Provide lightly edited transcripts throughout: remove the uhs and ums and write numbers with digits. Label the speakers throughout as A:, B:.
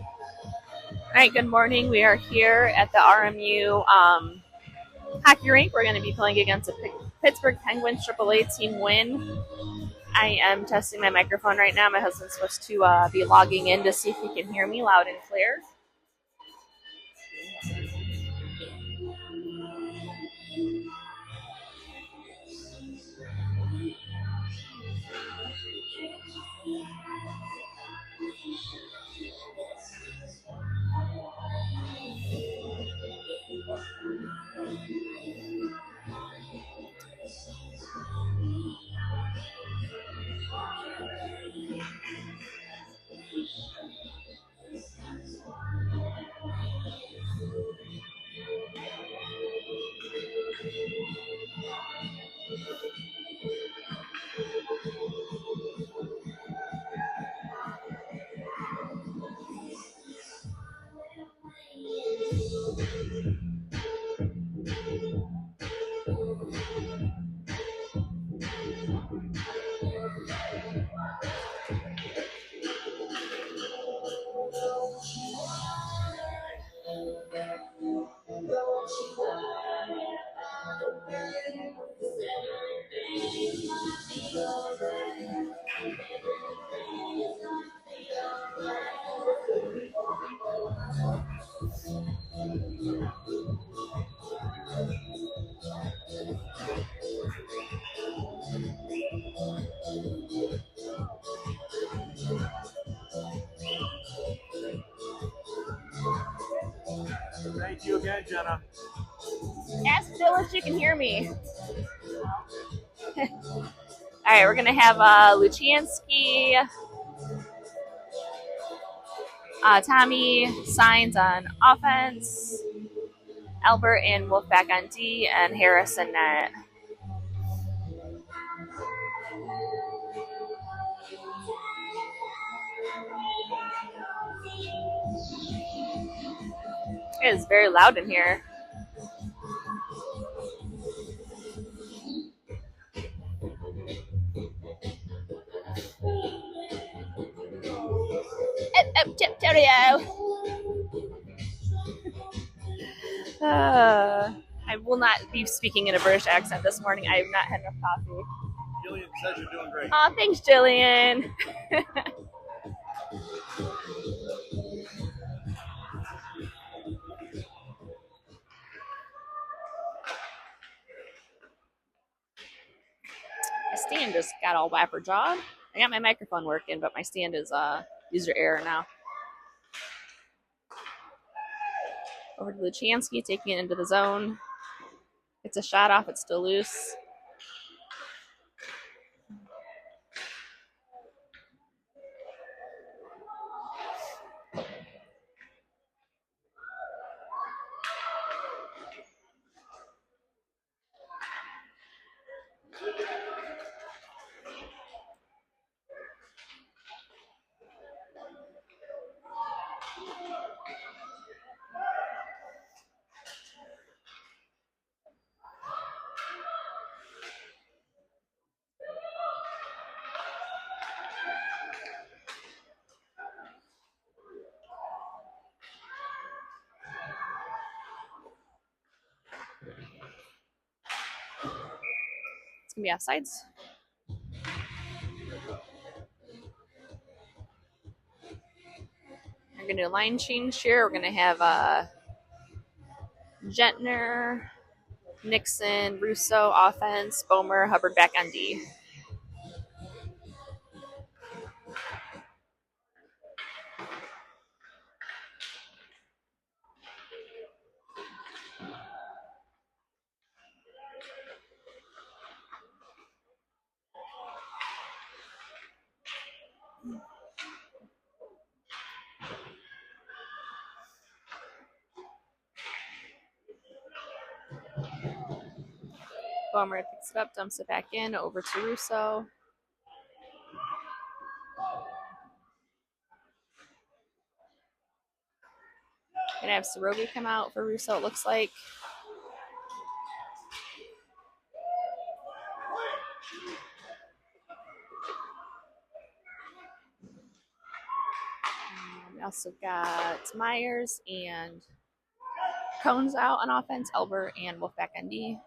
A: All right, good morning. We are here at the RMU hockey rink. We're going to be playing against a Pittsburgh Penguins AAA team win. I am testing my microphone right now. My husband's supposed to be logging in to see if he can hear me loud and clear.
B: Thank you again, Jenna.
A: Ask Phil if she can hear me. All right, we're going to have Lucianski, Tommy Signs on offense, Albert and Wolf back on D, and Harris and net. It is very loud in here. I will not be speaking in a British accent this morning. I have not had enough coffee.
B: Jillian says you're doing great.
A: Oh, thanks, Jillian. My stand just got all wapper jawed. I got my microphone working, but my stand is user error now. Over to Lucianski, taking it into the zone. It's a shot off, it's still loose. It's going to be offsides. We're going to do a line change here. We're going to have Gentner, Nixon, Russo, offense, Bomer, Hubbard back on D. Bomer picks it up, dumps it back in, over to Russo. Gonna have Cherokee come out for Russo, it looks like. We also got Myers and Cones out on offense, Albert and Wolfpack ND.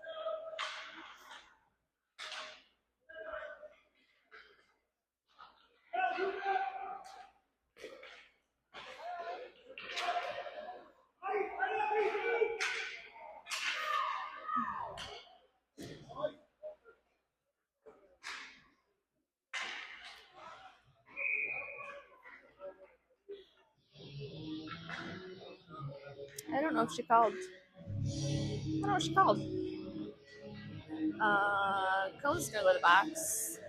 A: I don't know if she called. I don't know what she called. Cones is gonna go to the box.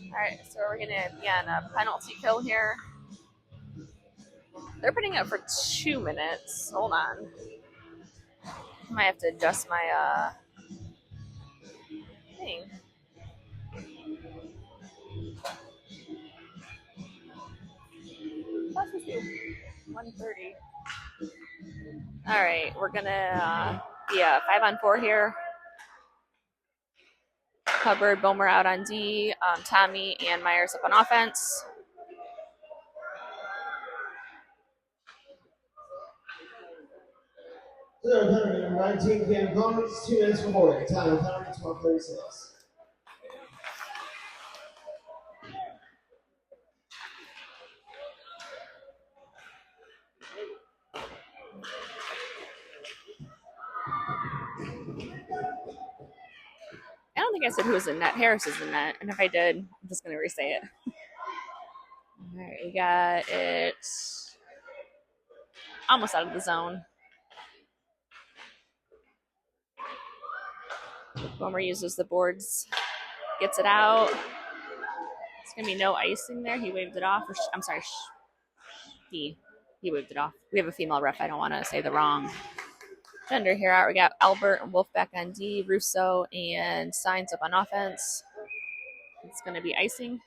A: Alright, so we're gonna be on a penalty kill here. They're putting it for 2 minutes. Hold on. I might have to adjust my thing. That's 1:30. Alright, we're gonna be 5-on-4 here. Hubbard, Bomer out on D, Tommy and Myers up on offense.
C: Penalty number 19, Cam Collins, 2 minutes for holding. Time penalty 12:36.
A: I don't think I said who was in net. Harris is in net, and if I did, I'm just gonna re-say it. All right, we got it almost out of the zone. Bomer uses the boards, gets it out. It's gonna be no icing there. He waved it off. I'm sorry, he waved it off. We have a female ref. I don't want to say the wrong gender here. Out. We got Albert and Wolfpack on D, Russo and Signs up on offense. It's gonna be icing.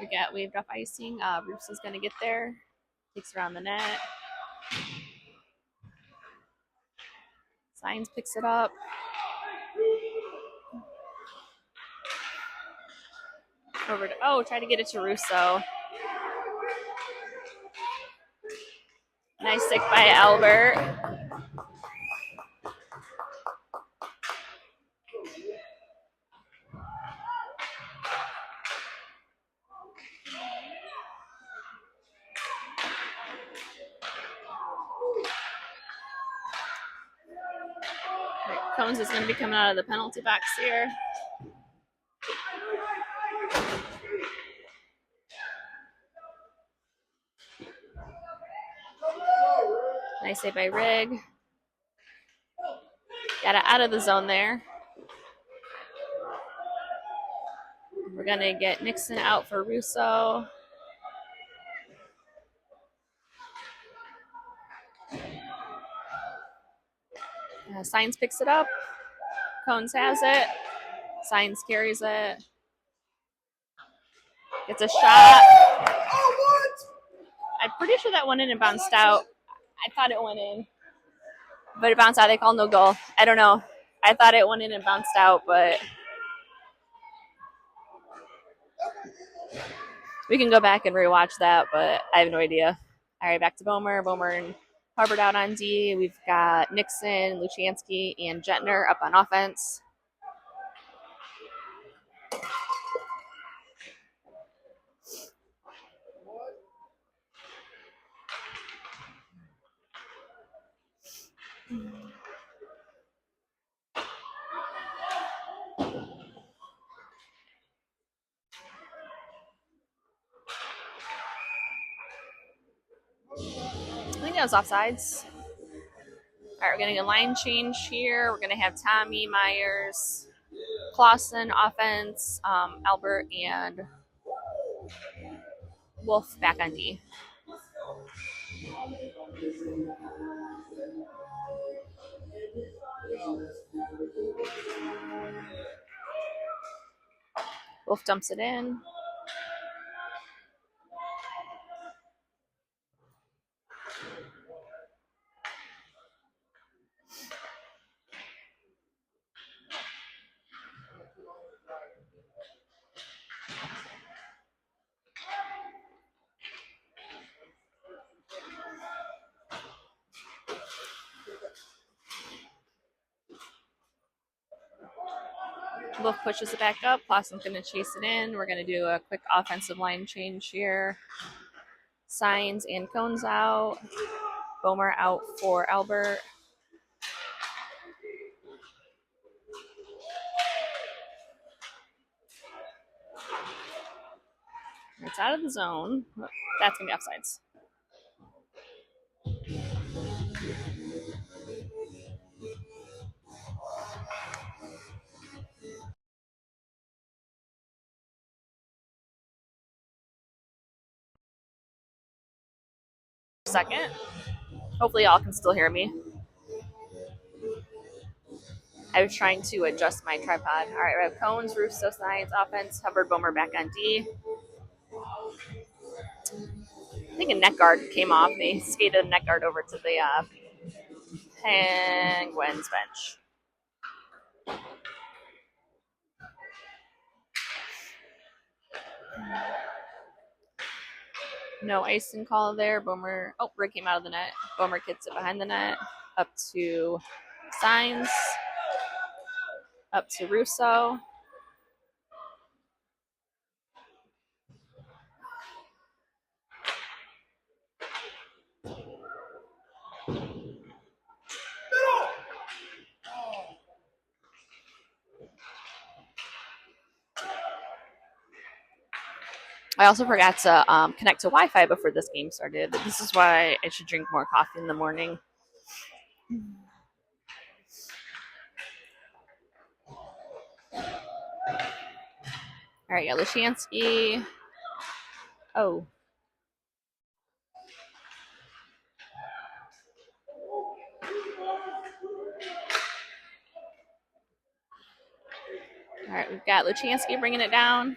A: We got waved off icing. Russo's gonna get there. Takes around the net. Signs picks it up. Over to try to get it to Russo. Nice stick by Albert. Cones is going to be coming out of the penalty box here. Nice save by Rigg. Got it out of the zone there. We're going to get Nixon out for Russo. Signs picks it up. Cones has it. Signs carries it. Gets a shot.
C: Oh, what?
A: I'm pretty sure that went in and bounced out. I thought it went in, but it bounced out. They called no goal. I don't know. I thought it went in and bounced out, but we can go back and rewatch that, but I have no idea. All right, back to Bomer. Bomer and Hubbard out on D. We've got Nixon, Luchansky, and Jetner up on offense. I think that was offsides. All right, we're getting a line change here. We're going to have Tommy, Myers, Clausen offense, Albert, and Wolf back on D. Wolf dumps it in. Wolf pushes it back up. Clausen's going to chase it in. We're going to do a quick offensive line change here. Signs and Cones out. Bomer out for Albert. It's out of the zone. That's going to be offsides. Second. Hopefully y'all can still hear me. I was trying to adjust my tripod. All right, we have Cones, Russo, Science, offense, Hubbard, Bomer back on D. I think a neck guard came off. They skated a neck guard over to the Penguins bench. No icing call there. Bomer, Rick came out of the net. Bomer gets it behind the net. Up to Signs. Up to Russo. I also forgot to connect to Wi-Fi before this game started. This is why I should drink more coffee in the morning. All right, yeah, Lashansky. Oh. All right, we've got Luchansky bringing it down.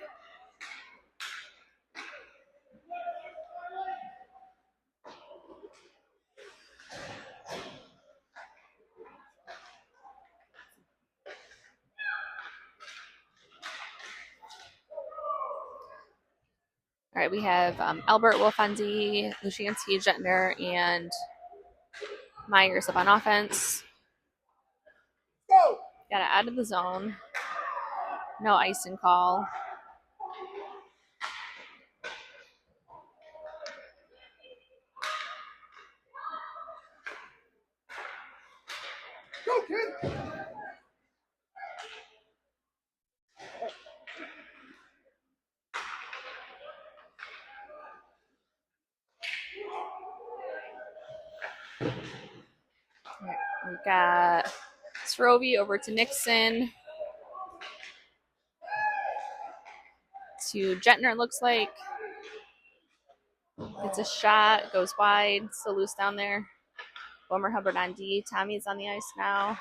A: All right, we have Albert, Wolf on D, Lushansky, Jettner, and Myers up on offense. Got it out of the zone. No icing call.
C: Go, kid!
A: Right, we've got Srovi over to Nixon. To Jettner, it looks like. Gets a shot, goes wide, still loose down there. Bomer, Hubbard on D. Tommy's on the ice now.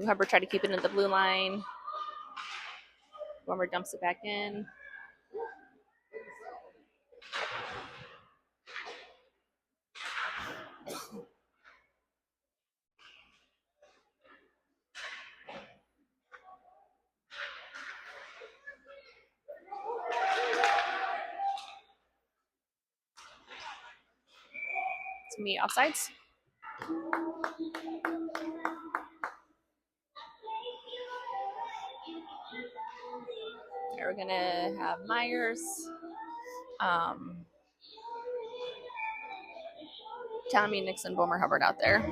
A: Hubbard tried to keep it in the blue line. Bomer dumps it back in. It's me offsides. We're gonna have Myers, Tommy, Nixon, Bomer, Hubbard out there.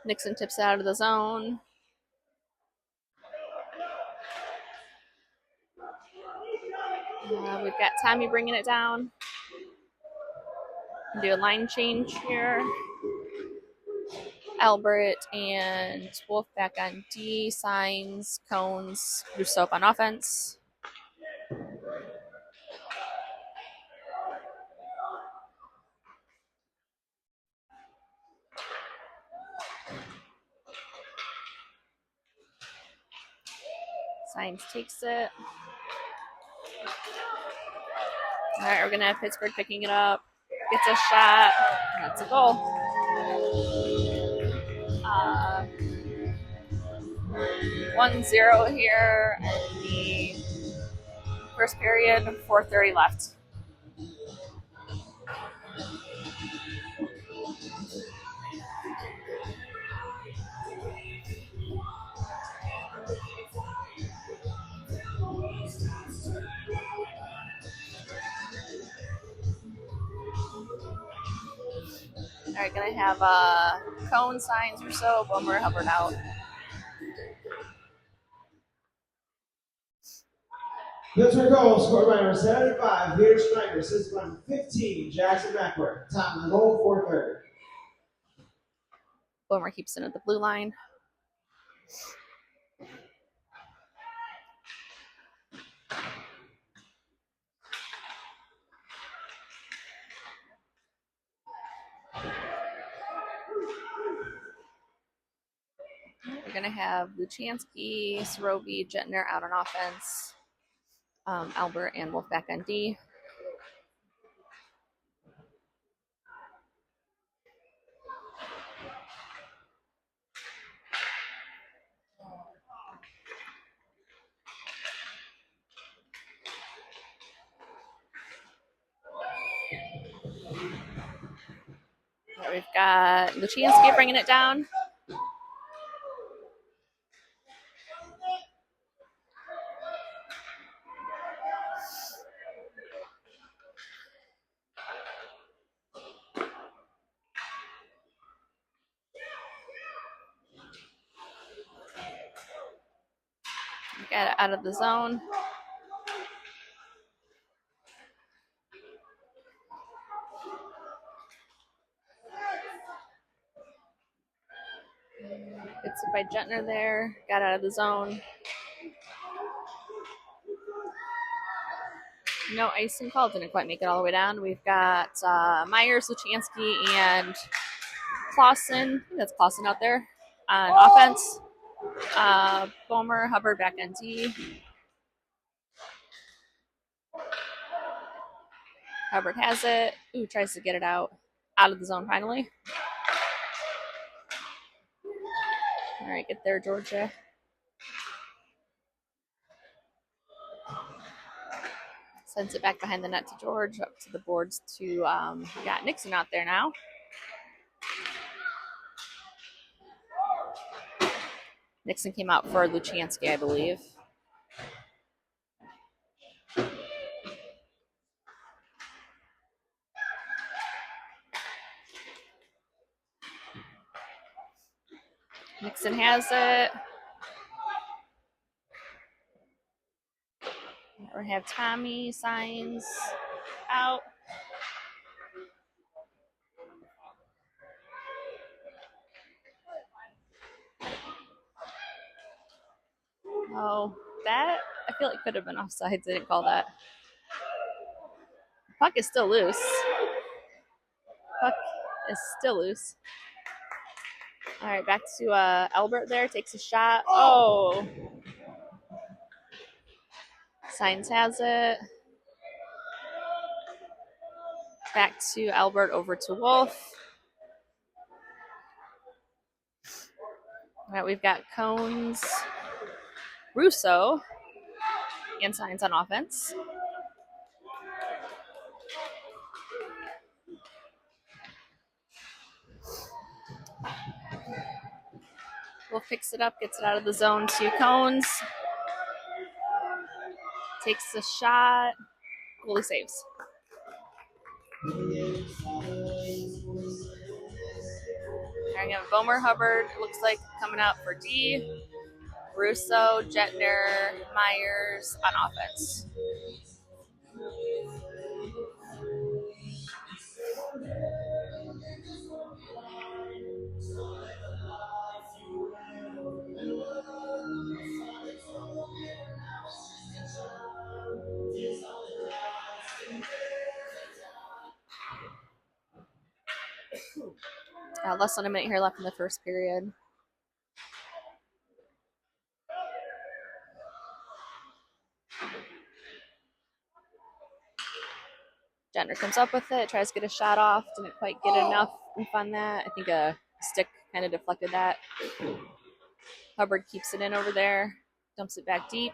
A: Nixon tips it out of the zone. We've got Tommy bringing it down. Do a line change here. Albert and Wolf back on D. Signs, Cones, Russo up on offense. Signs takes it. All right, we're going to have Pittsburgh picking it up. Gets a shot. That's a goal. 1-0 here in the first period, 4:30 left. All right, going to have Cone, Signs, Rousseau, Boomer, Hubbard out.
C: Pittsburgh goal scored by number 75, Peter Schneider, assisted by number 15, Jackson Beckler. Time of the goal, 4:30.
A: Boomer keeps it at the blue line. We're going to have Luchansky, Sorobi, Jettner out on offense. Albert and Wolf back on D. We've got Luchansky bringing it down. Get it out of the zone. It's by Jettner there. Got out of the zone. No icing call. Didn't quite make it all the way down. We've got Myers, Luchansky, and Clausen. I think that's Clausen out there on offense. Bomer, Hubbard back on D. Hubbard has it. Ooh, tries to get it out of the zone finally. All right, get there, Georgia. Sends it back behind the net to George, up to the boards to, we got Nixon out there now. Nixon came out for Luchansky, I believe. Nixon has it. We have Tommy, Signs, out. Oh, that, I feel like could have been offsides. They didn't call that. Puck is still loose. Puck is still loose. All right, back to Albert there. Takes a shot. Oh. Signs has it. Back to Albert, over to Wolf. All right, we've got Cones, Russo, and Signs on offense. Wolf picks it up, gets it out of the zone to Cones. Takes the shot. Goalie saves. All Starting at Bomer Hubbard, it looks like coming out for D. Russo, Jetner, Myers on offense. Less than a minute here left in the first period. Jenner comes up with it, tries to get a shot off, didn't quite get enough on that. I think a stick kind of deflected that. Hubbard keeps it in over there, dumps it back deep.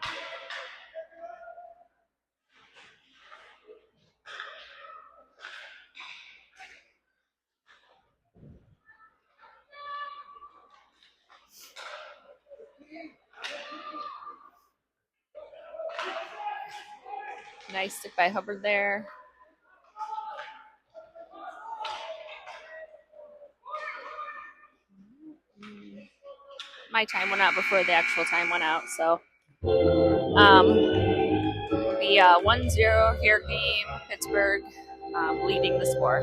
A: Nice stick by Hubbard there. My time went out before the actual time went out, so the 1-0 here game, Pittsburgh leading the score.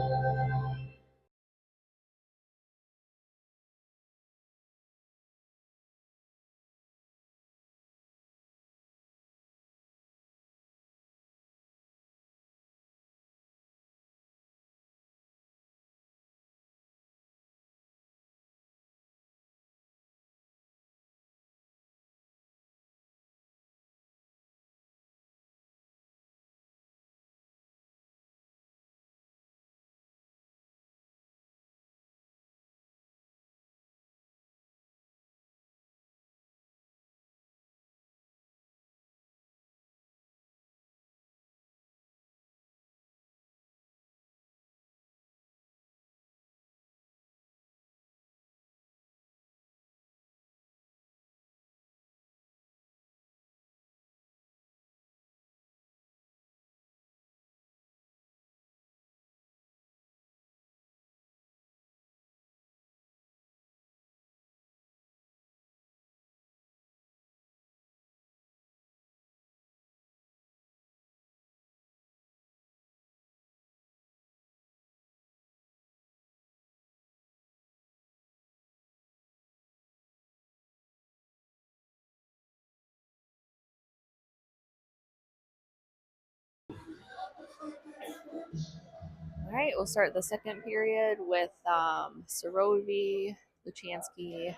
A: All right, we'll start the second period with Sorovi, Luchansky,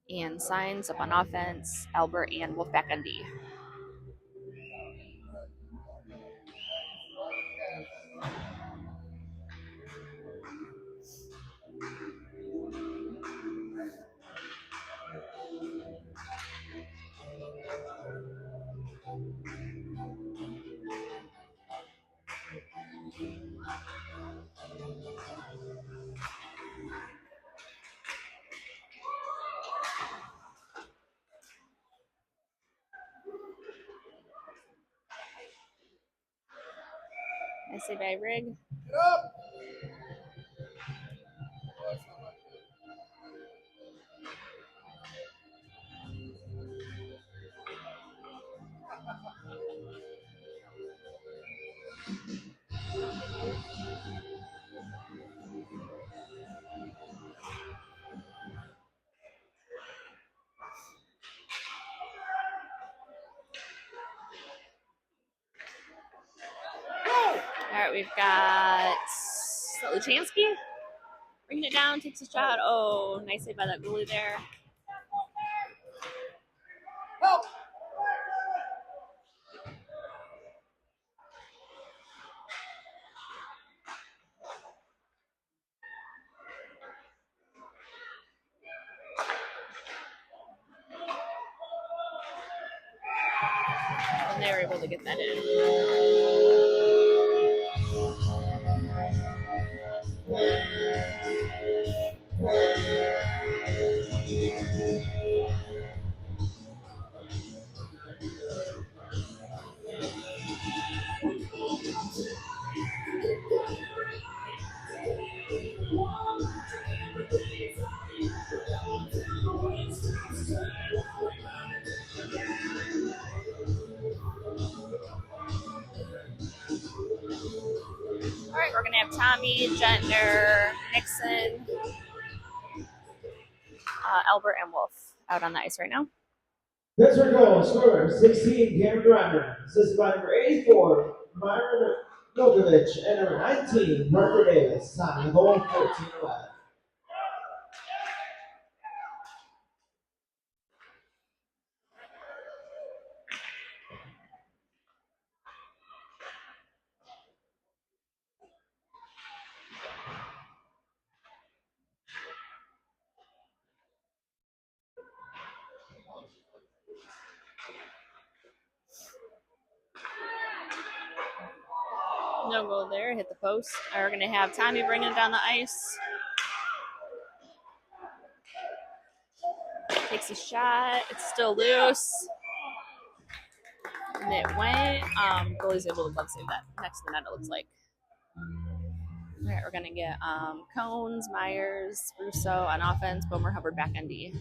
A: and Signs up on offense, Albert and Wolfpack on D. I say by Rig. All right, we've got Luchansky bringing it down, takes a shot. Oh, nice save by that goalie there. And they were able to get that in. have Tommy, Gentner, Nixon, Albert, and Wolf out on the ice right now.
C: Pittsburgh goal, scorer 16, Cameron Ryder. Assisted by number 84, Myron Milkovich, and number 19, Parker Davis. Time of goal, 14-11.
A: No goal there, hit the post. We're going to have Tommy bringing it down the ice. Takes a shot. It's still loose. And it went. Goalie's able to glove save that next to the net, it looks like. All right, we're going to get Cones, Myers, Russo on offense, Bomer, Hubbard back on D.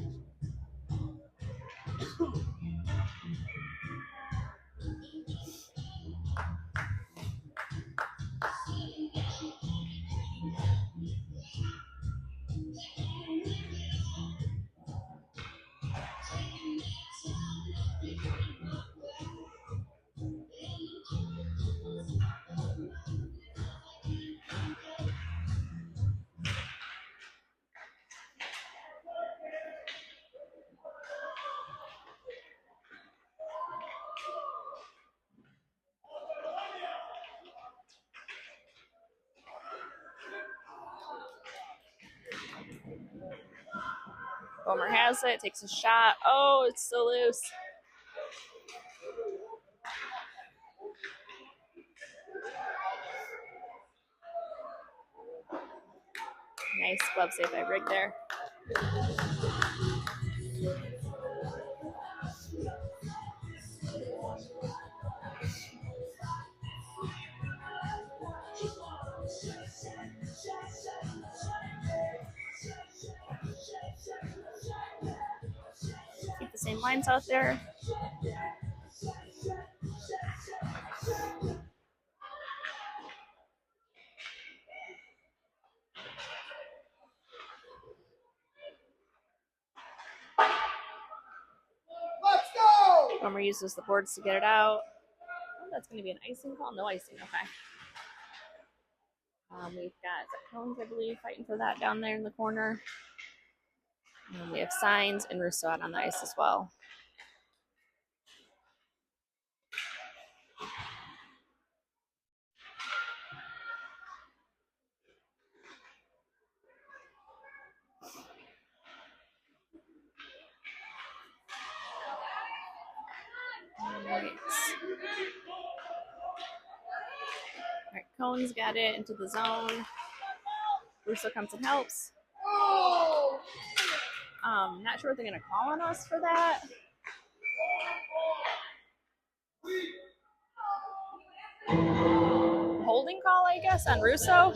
A: Bomer has it, takes a shot. Oh, it's still loose. Nice glove save by Rig there. Keep the same lines out there.
C: Let's go!
A: Bomer uses the boards to get it out. Oh, that's going to be an icing call? No icing, okay. We've got Cones, I believe, fighting for that down there in the corner. And we have Signs and Russo out on the ice as well. All right, Cones got it into the zone. Russo comes and helps. Not sure what they're going to call on us for that. Holding call, I guess, on Russo.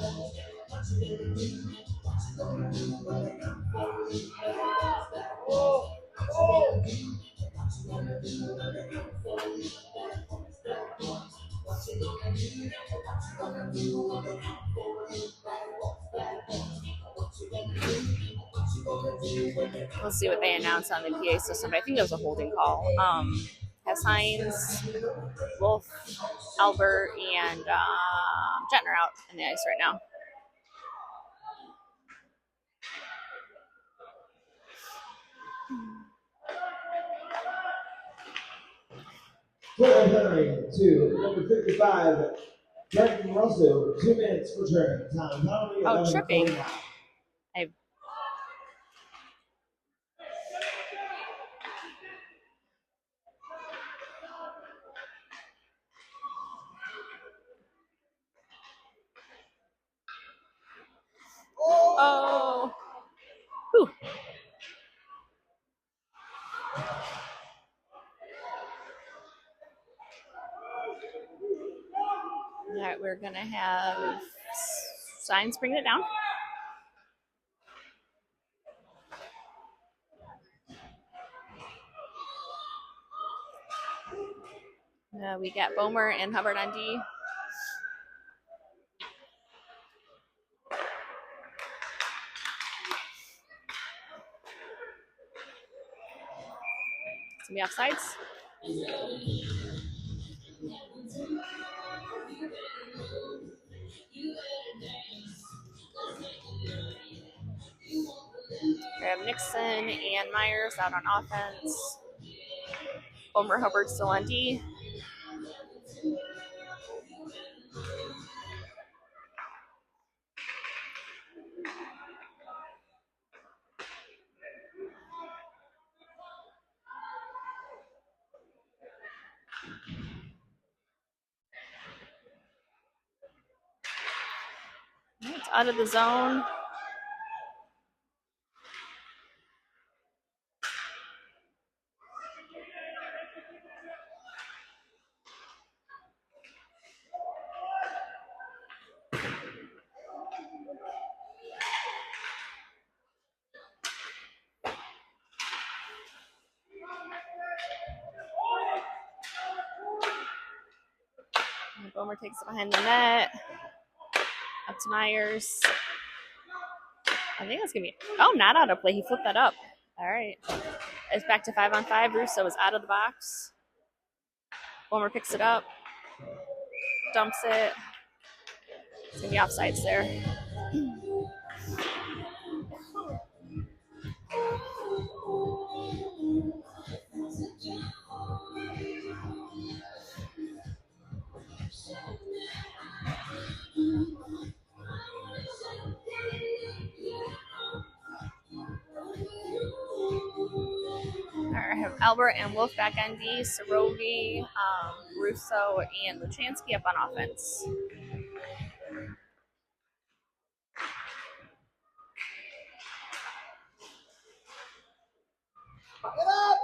A: We'll see what they announce on the PA system, but I think it was a holding call. Has Hines, Wolf, Albert, and Gentner out in the ice right now.
C: Henry to number 55, Brendan Russell, 2 minutes for training time.
A: Oh, tripping. Oh. Whew. All right, we're going to have Signs bring it down. We got Bomer and Hubbard on D. It's going to be offsides. We have Nixon and Myers out on offense. Homer Hubbard still on D. It's out of the zone. And Bomer takes it behind the net. Up to Myers. I think that's going to be... Oh, not out of play. He flipped that up. All right. It's back to 5-on-5. Russo is out of the box. Bomer picks it up. Dumps it. It's going to be offsides there. I have Albert and Wolf back on D, Cherokee, Russo, and Luchansky up on offense.
C: Get up!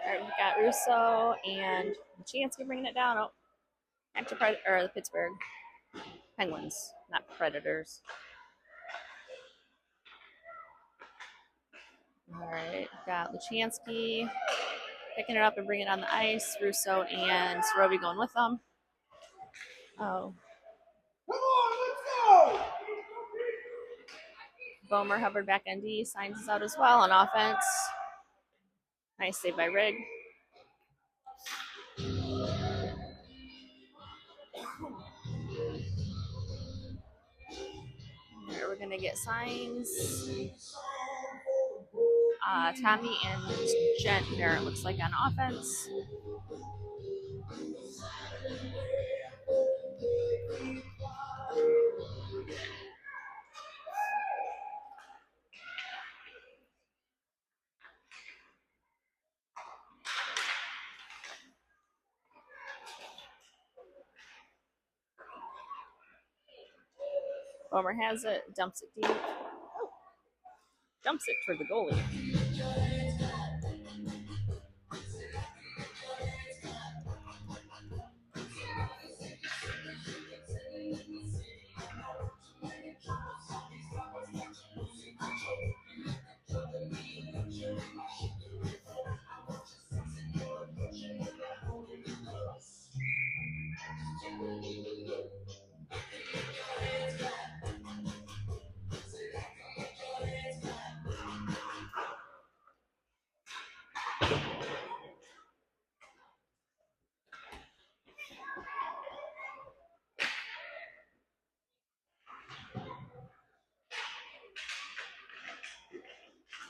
A: All right, we got Russo and Luchansky bringing it down. Oh, back to the Pittsburgh Penguins, not Predators. All right, got Luchansky picking it up and bringing it on the ice. Russo and Cherokee going with them. Oh.
C: Come on, let's go!
A: Bomer Hubbard back on D, signs us out as well on offense. Nice save by Rigg. Here we're gonna get signs. Tommy and Jen there, it looks like, on offense. Bomer has it, dumps it deep. Dumps it toward the goalie.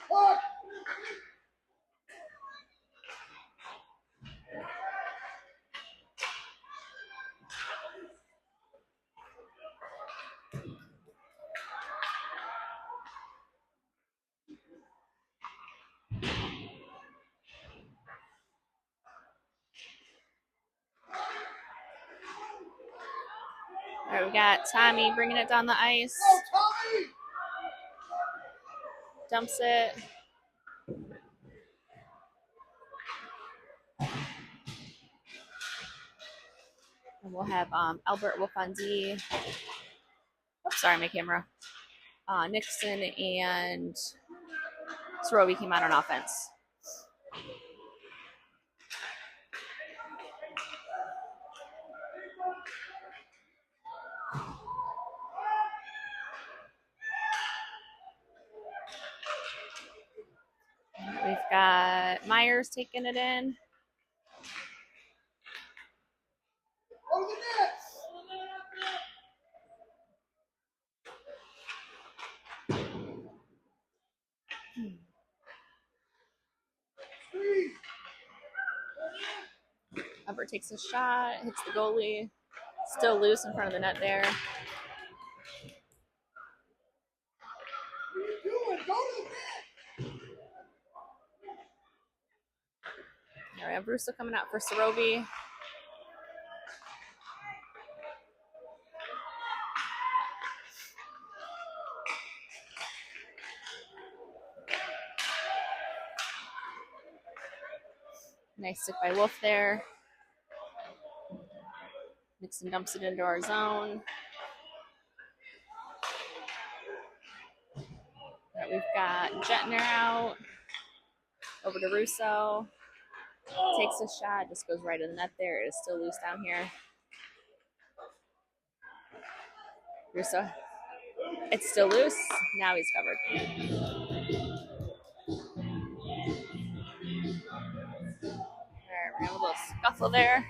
C: What?
A: All right, we got Tommy bringing it down the ice.
C: Go, Tommy!
A: Dumps it. we'll have Albert Wolfandi. Oops, sorry, my camera. Nixon and Cherokee came out on offense. We've got Myers taking it in. Albert takes a shot, hits the goalie. Still loose in front of the net there. All right, we have Russo coming out for Cherokee. Nice stick by Wolf there. Nixon dumps it into our zone. All right, we've got Jetner out. Over to Russo. Takes a shot, just goes right in the net there. It is still loose down here. Russo. It's still loose. Now he's covered. All right, we're gonna have a little scuffle there.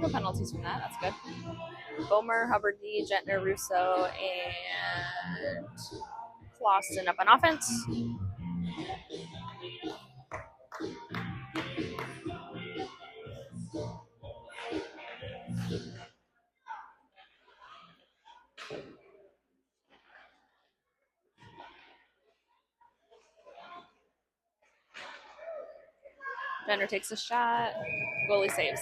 A: No penalties from that. That's good. Bomer, Hubbard D, Jetner, Russo, and Clausen up on offense. Jenner takes a shot. Goalie saves.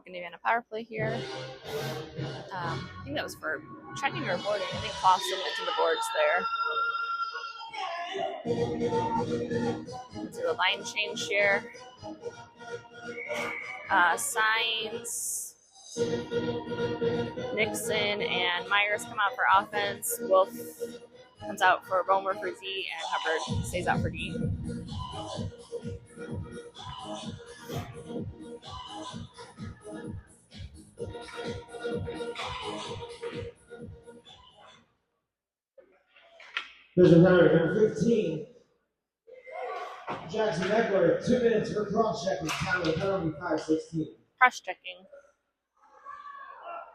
A: Be on a power play here. I think that was for checking or boarding. I think Clausen went to the boards there. Let's do a line change here. Signs. Nixon and Myers come out for offense. Wolf comes out for Bomer for Z, and Hubbard stays out for D.
C: There's a number 15. Jackson Eckler, 2 minutes for cross-checking. Time of penalty 5:16.
A: Cross-checking.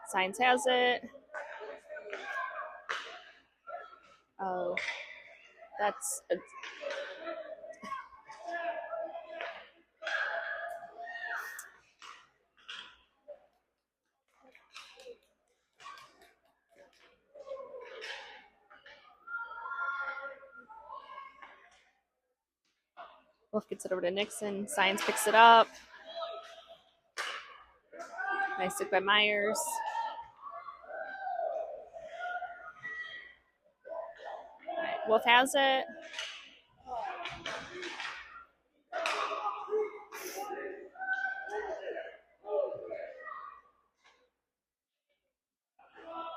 A: Signs has it. Oh, that's a... Wolf gets it over to Nixon. Signs picks it up. Nice stick by Myers. All right, Wolf has it.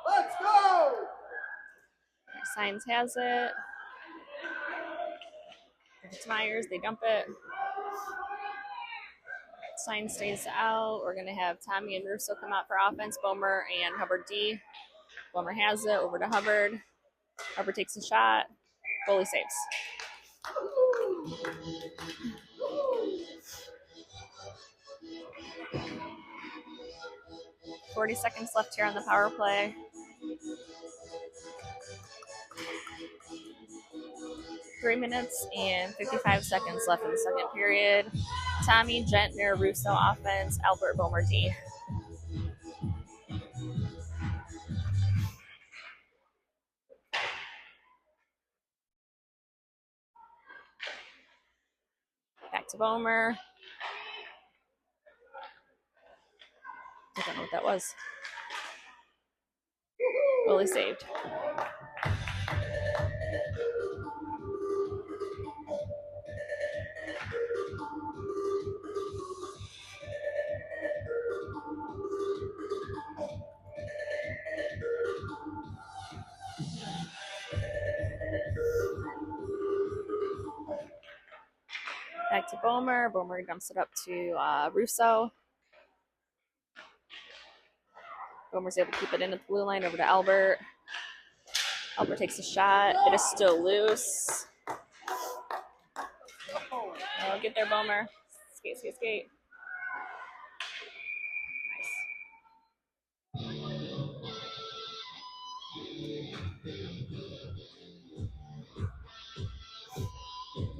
B: Let's go!
A: Signs has it. If it's Myers, they dump it. Sign stays out. We're going to have Tommy and Russo come out for offense. Bomer and Hubbard D. Bomer has it. Over to Hubbard. Hubbard takes a shot. Goalie saves. .40 seconds left here on the power play. 3 minutes and 55 seconds left in the second period. Tommy, Gentner, Russo offense, Albert, Bomer, D. Back to Bomer. I don't know what that was. Goalie saved. Back to Bomer. Bomer dumps it up to Russo. Bomer's able to keep it in at the blue line over to Albert. Albert takes a shot. It is still loose. Oh, get there, Bomer. Skate, skate, skate.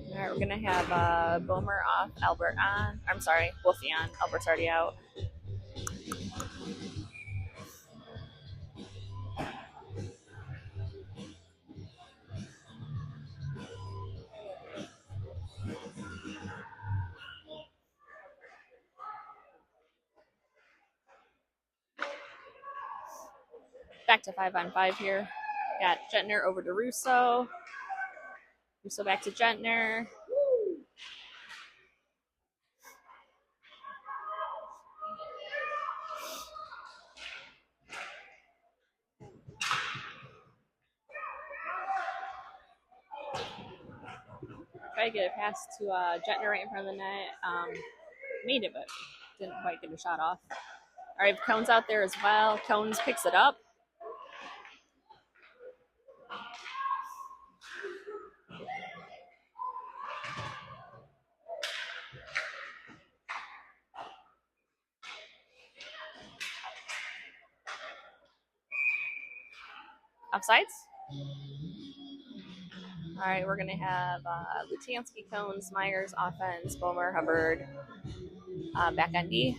A: All right, we're going to have Bomer off, Albert on. I'm sorry, Wolfie on. Albert's already out. Back to 5-on-5 here. Got Gentner over to Russo. Russo back to Gentner. Try to get it past to Gentner right in front of the net. Made it, but didn't quite get a shot off. All right, Cones out there as well. Cones picks it up. Offsides. All right, we're going to have Lutansky, Cones, Myers, offense, Bomer, Hubbard, back on D.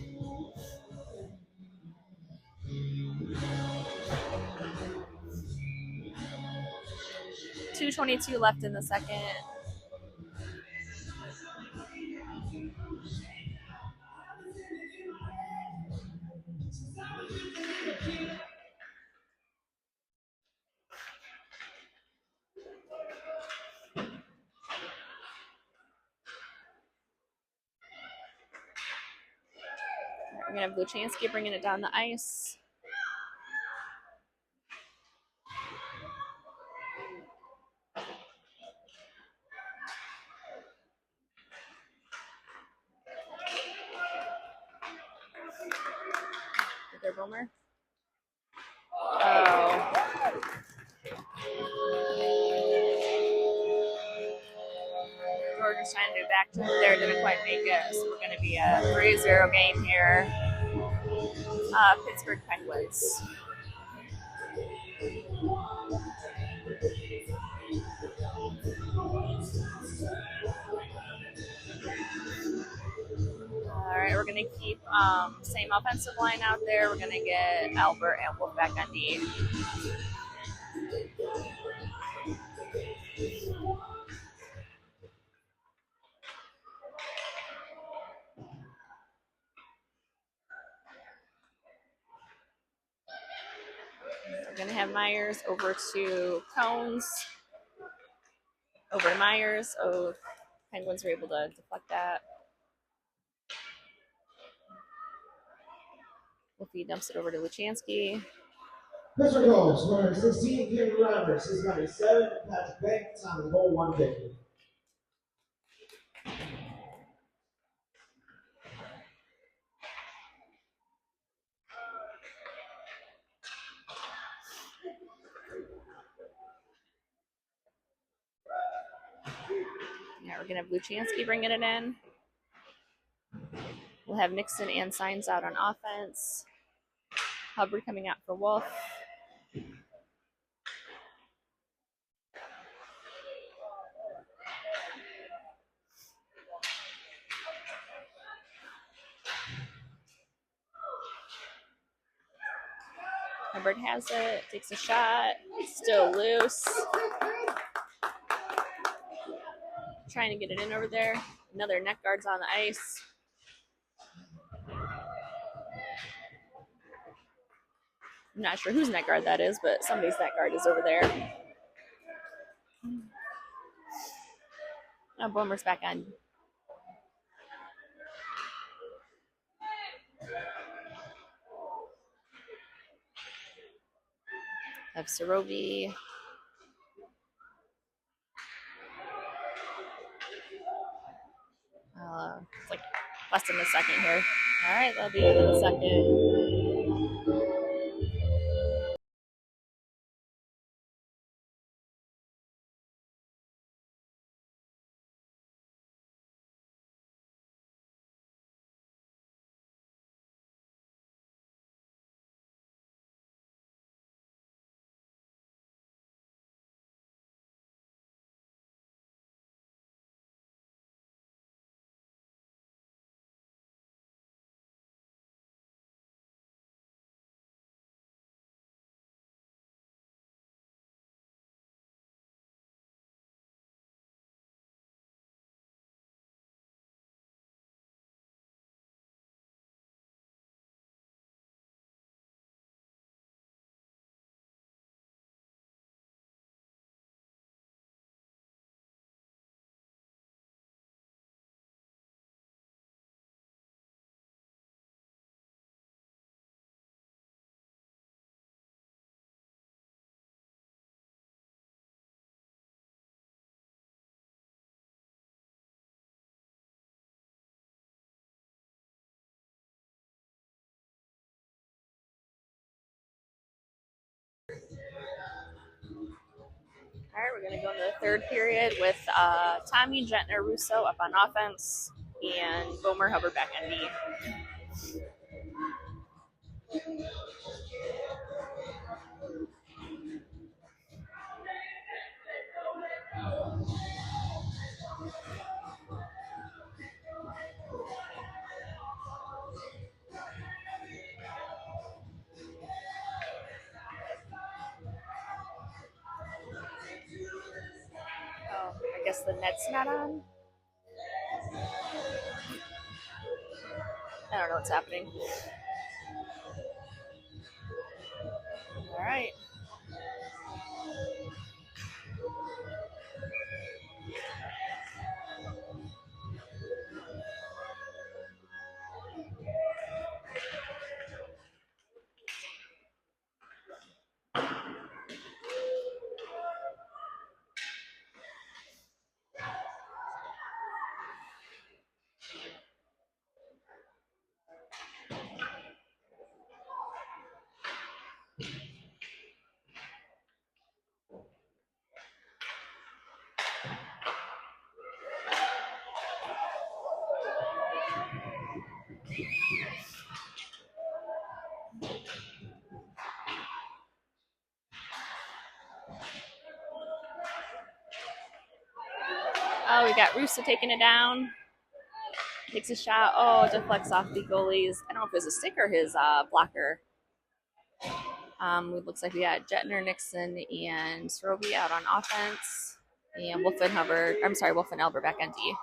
A: .222 left in the second. We're going to have Luchansky bringing it down the ice. Get there, Bomer. Oh. We're just trying to do back to there. Didn't quite make it. So we're going to be a 3-0 game here. Pittsburgh Penguins. All right, we're going to keep same offensive line out there. We're going to get Albert and Wolf back on D. We're going to have Myers over to Cones. Over to Myers. Oh, Penguins were able to deflect that. Wolfie dumps it over to Luchansky.
C: Pittsburgh goals, number 16, Cameron Roberts, 697, Patrick Bank, time of goal 150.
A: Yeah, we're going to have Luchansky bringing it in. We'll have Nixon and Signs out on offense. Hubbard coming out for Wolf. Hubbard has it, takes a shot, still loose. Trying to get it in over there. Another net guard's on the ice. I'm not sure whose net guard that is, but somebody's net guard is over there. Oh, Boomer's back on. Have Cherokee. It's like less than a second here. All right, that'll be within a second. All right, we're going to go into the third period with Tommy Gentner Russo up on offense and Boomer Hubbard back on D. Oh, I guess the net's not on. I don't know what's happening. All right. Oh, we got Russo taking it down. Takes a shot. Oh, deflects off the goalie's. I don't know if it was a stick or his blocker. It looks like we got Jetner, Nixon, and Sorobi out on offense. And Wolf and Albert back on D.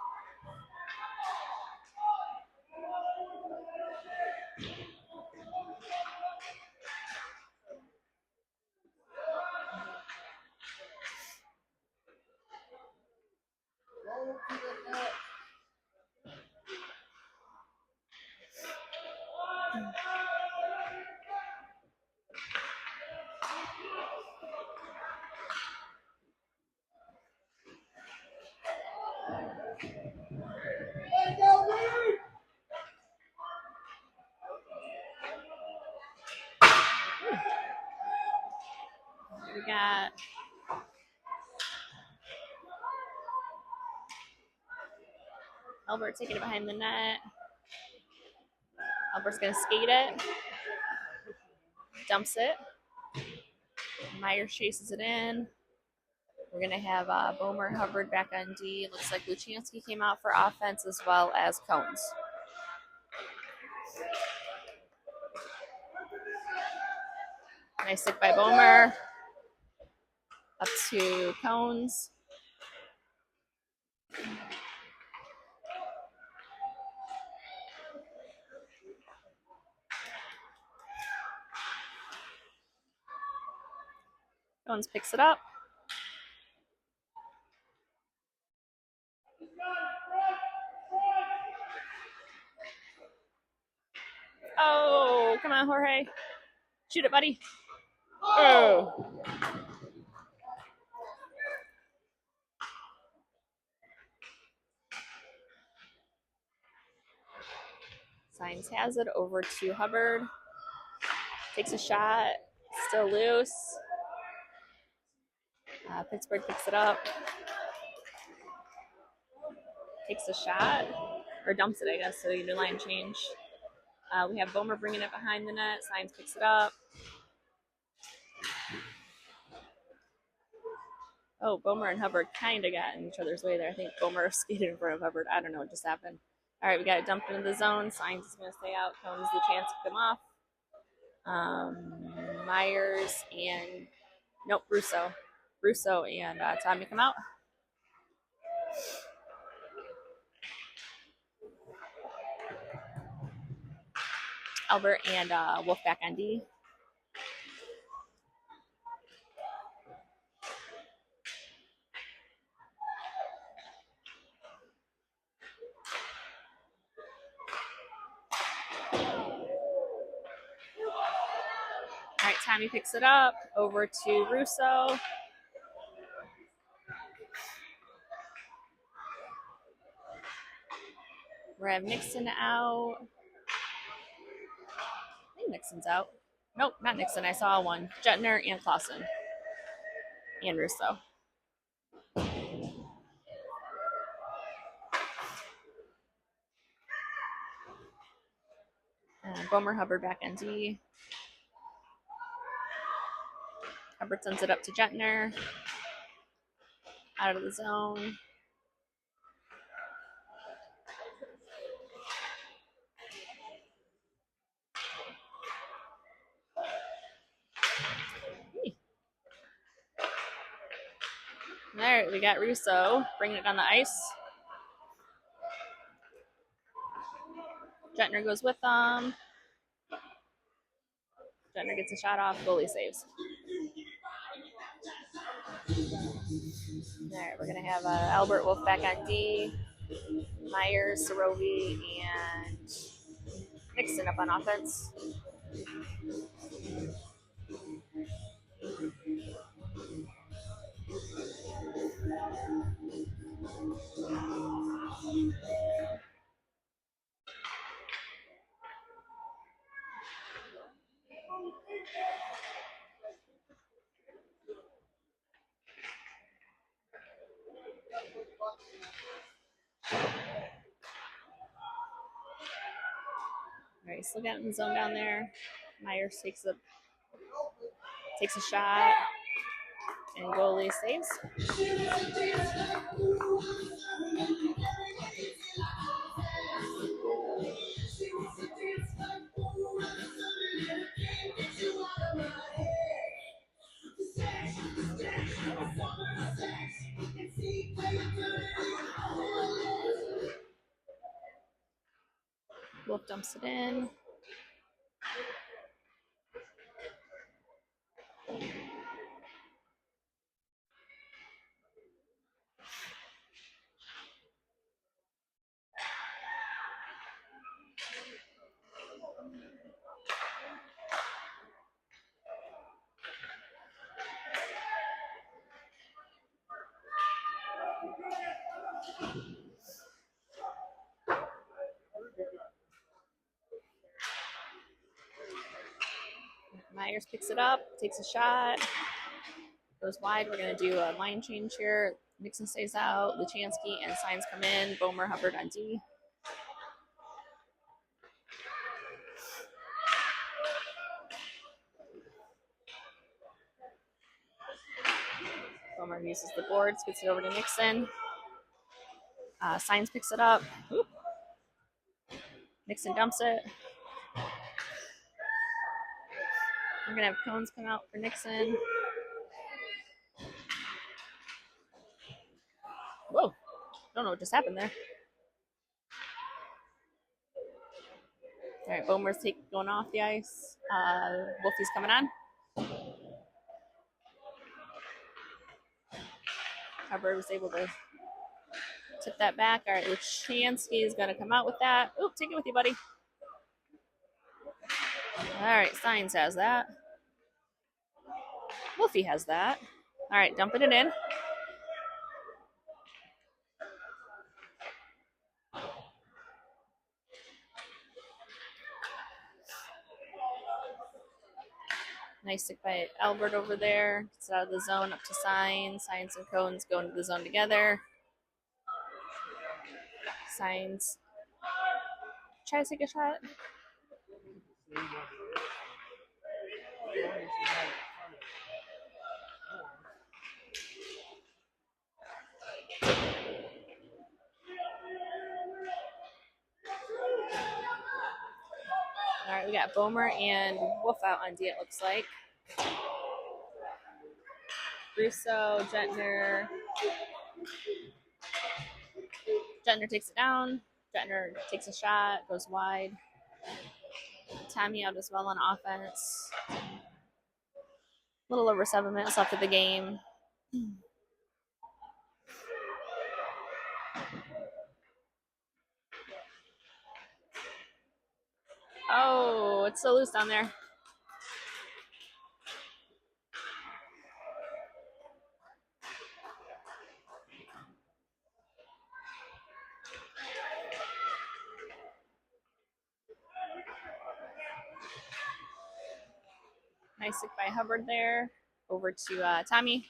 A: We got Albert taking it behind the net. Albert's going to skate it. Dumps it. Myers chases it in. We're going to have Boomer Hubbard back on D. Looks like Luchansky came out for offense as well as Cones. Nice stick by Bomer. Up to Cones. Cones picks it up. Oh, come on, Jorge. Shoot it, buddy. Oh. Signs has it over to Hubbard. Takes a shot. Still loose. Pittsburgh picks it up. Takes a shot. Or dumps it, I guess, so you do line change. We have Bomer bringing it behind the net. Signs picks it up. Oh, Bomer and Hubbard kind of got in each other's way there. I think Bomer skated in front of Hubbard. I don't know what just happened. All right, we got it dumped into the zone. Signs is going to stay out. Cones the chance to come off. Myers and Russo and Tommy come out. Albert and Wolf back on D. All right, Tommy picks it up over to Russo. We have Nixon out. I think Nixon's out. Nope, not Nixon. I saw one. Jetner and Clausen. And Russo. Bomer Hubbard back on D. Hubbard sends it up to Jetner. Out of the zone. There, we got Russo bringing it on the ice. Jetner goes with them. Jetner gets a shot off. Goalie saves. All right, we're going to have Albert Wolf back on D. Myers, Sorovi, and Nixon up on offense. All right, still got in the zone down there. Myers takes a shot, and goalie saves. Wolf dumps it in. Myers picks it up, takes a shot, goes wide. We're going to do a line change here. Nixon stays out, Luchansky and Signs come in. Bomer, Hubbard on D. Bomer uses the boards, gets it over to Nixon. Signs picks it up. Oop. Nixon dumps it. We're gonna have cones come out for Nixon. Whoa! Don't know what just happened there. All right, Bomer's going off the ice. Wolfie's coming on. Hubbard was able to tip that back. All right, Luchansky is going to come out with that. Oop, take it with you, buddy. All right, Steins has that. Wolfie has that. All right, dumping it in. Nice stick by Albert over there. Gets it out of the zone up to Signs. Signs and Cones go into the zone together. Signs. Try to take a shot. All right, we got Bomer and Wolf out on D, it looks like. Russo, Gentner. Gentner takes it down. Gentner takes a shot, goes wide. Tommy out as well on offense. A little over 7 minutes left of the game. Oh, it's so loose down there. Nice stick by Hubbard there. Over to Tommy.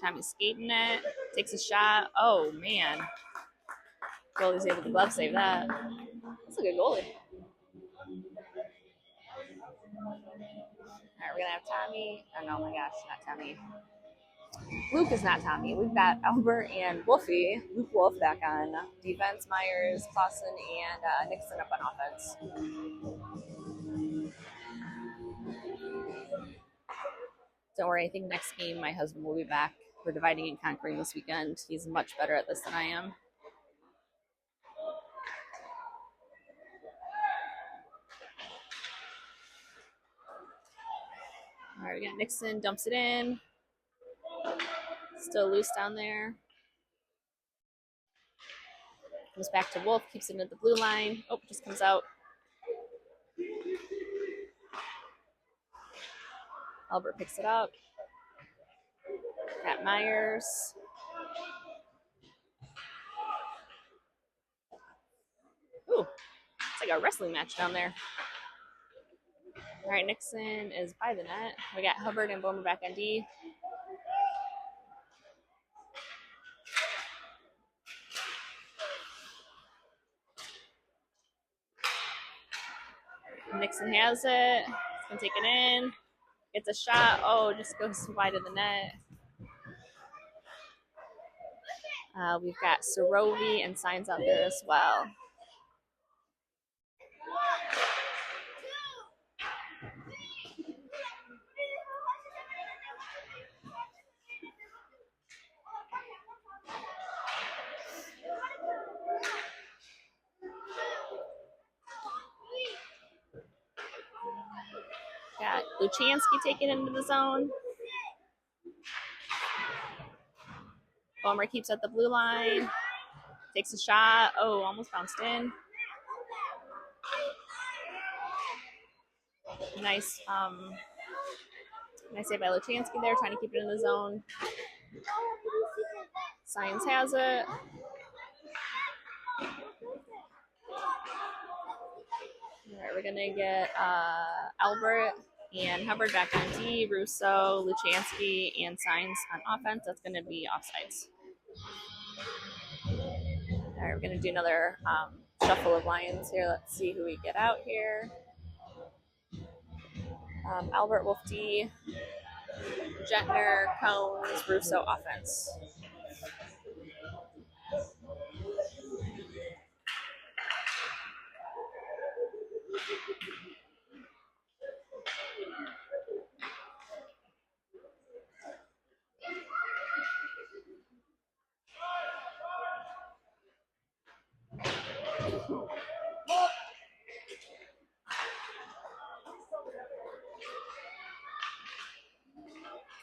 A: Tommy's skating it. Takes a shot. Oh, man. Goalie's able to glove save that. That's a good goalie. All right, we're going to have Tommy. Oh, no, my gosh, not Tommy. Luke is not Tommy. We've got Albert and Wolfie. Luke Wolf back on defense. Myers, Clausen, and Nixon up on offense. Don't worry, I think next game my husband will be back. We're dividing and conquering this weekend. He's much better at this than I am. All right, we got Nixon, dumps it in. Still loose down there. Comes back to Wolf, keeps it at the blue line. Oh, just comes out. Albert picks it up. Got Myers. Ooh, it's like a wrestling match down there. All right, Nixon is by the net. We got Hubbard and Bomer back on D. Nixon has it. He's going to take it in. Gets a shot. Oh, just goes wide of the net. We've got Sorovi and Signs out there as well. Got Luchansky taking it into the zone. Bomer keeps at the blue line. Takes a shot. Oh, almost bounced in. Nice save by Luchansky there, trying to keep it in the zone. Signs has it. All right, we're gonna get Albert and Hubbard back on D, Russo, Luchansky, and Signs on offense. That's gonna be offsides. All right, we're gonna do another shuffle of Lions here. Let's see who we get out here. Albert, Wolf D, Gentner, Cones, Russo offense.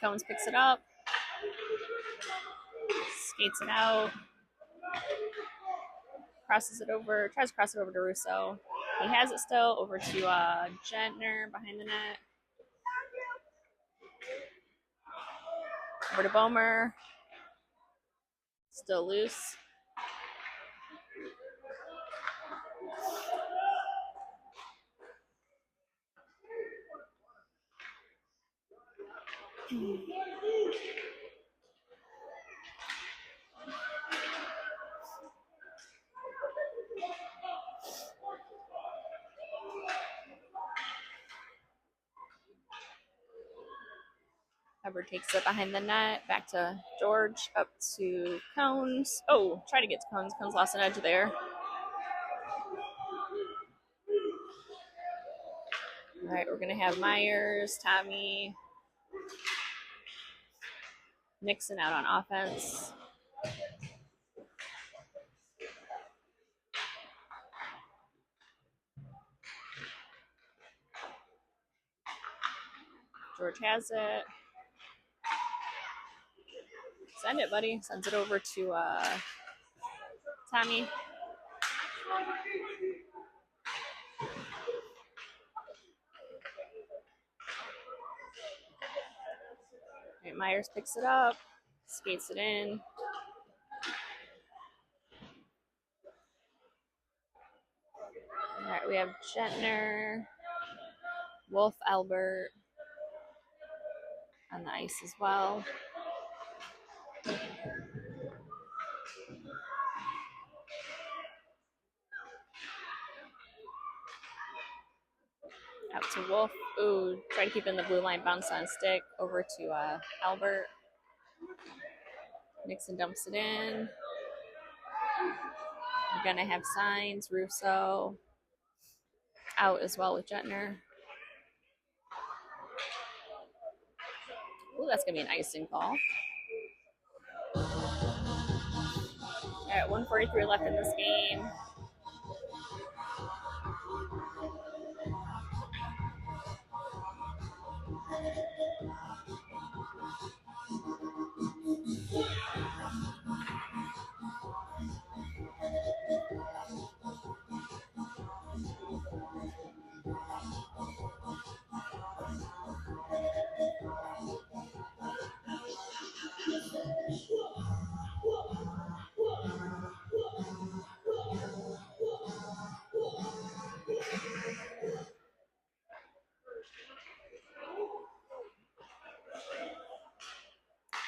A: Cones picks it up, skates it out, crosses it over, tries to cross it over to Russo. He has it still, over to Gentner behind the net. Over to Bomer. Still loose. Hubbard takes it behind the net. Back to George. Up to Cones. Oh, try to get to Cones. Cones lost an edge there. All right, we're going to have Myers, Tommy, Nixon out on offense. George has it. Send it, buddy. Sends it over to Tommy. All right, Myers picks it up, skates it in. All right, we have Gentner, Wolf, Albert on the ice as well. Out to Wolf. Ooh, try to keep in the blue line, bounce on stick. Over to Albert. Nixon dumps it in. We're going to have signs. Russo out as well with Gentner. Ooh, that's going to be an icing call. All right, 1:43 left in this game.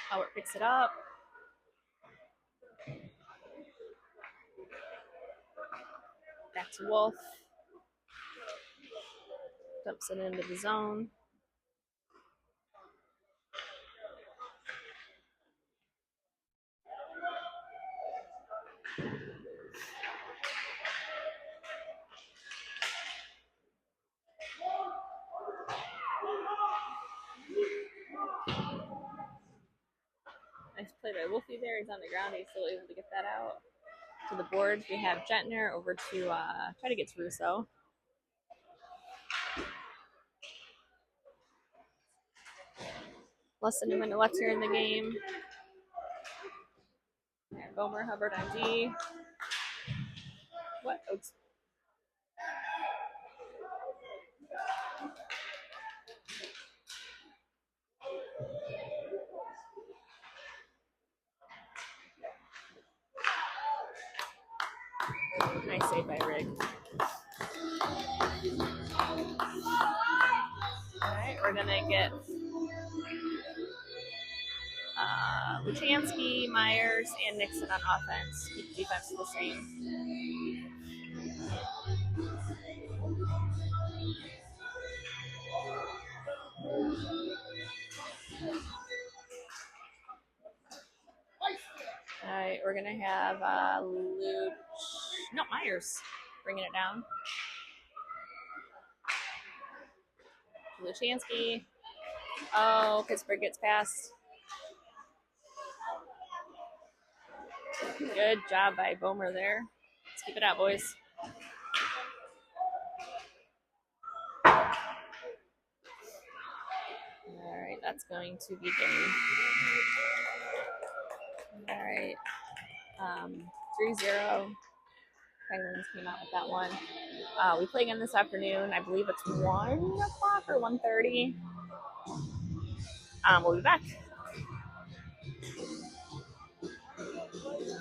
A: Howard picks it up. Back to Wolf. Dumps it into the zone. Nice play by Wolfie there. He's on the ground. He's still able to get that out. To the boards, we have Gentner over to try to get to Russo. Less than a minute left here in the game. And Bomer, Hubbard on D. What? Oops. Nice save by Rig. Alright, we're gonna get Luchansky, Myers, and Nixon on offense. Keep the defense the same. Alright, we're gonna have Myers bringing it down. Luchansky. Oh, Pittsburgh gets past. Good job by Bomer there. Let's keep it out, boys. All right, that's going to be game. All right, 3-0. Penguins came out with that one. We play again this afternoon. I believe it's 1 o'clock or 1:30. We'll be back.